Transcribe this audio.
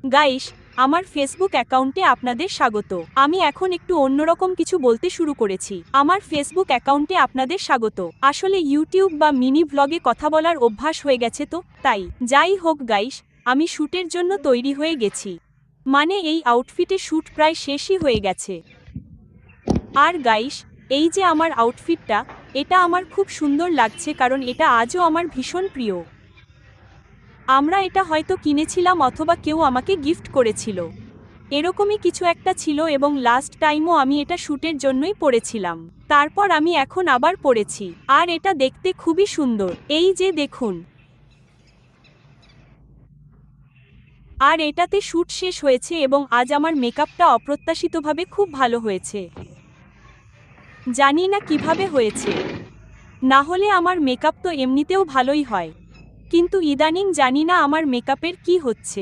Guys, আমার Facebook অ্যাকাউন্টে আপনাদের স্বাগত। আমি এখন একটু অন্যরকম কিছু বলতে শুরু করেছি। আমার ফেসবুক অ্যাকাউন্টে আপনাদের স্বাগত। আসলে ইউটিউব বা মিনি ভ্লগে কথা বলার অভ্যাস হয়ে গেছে, তো তাই যাই হোক গাইস, আমি শ্যুটের জন্য তৈরি হয়ে গেছি। মানে এই আউটফিটে শ্যুট প্রায় শেষই হয়ে গেছে। আর গাইস, এই যে আমার আউটফিটটা, এটা আমার খুব সুন্দর লাগছে কারণ এটা আজও আমার ভীষণ প্রিয়। আমরা এটা হয়তো কিনেছিলাম অথবা কেউ আমাকে গিফট করেছিল। এরকমই কিছু একটা ছিল এবং লাস্ট টাইমও আমি এটা শ্যুটের জন্যই পরেছিলাম। তারপর আমি এখন আবার পরেছি। আর এটা দেখতে খুবই সুন্দর, এই যে দেখুন। আর এটাতে শ্যুট শেষ হয়েছে এবং আজ আমার মেকআপটা অপ্রত্যাশিতভাবে খুব ভালো হয়েছে। জানি না কিভাবে হয়েছে। না হলে আমার মেকআপ তো এমনিতেও ভালোই হয়, কিন্তু ইদানিং জানি না আমার মেকআপের কি হচ্ছে।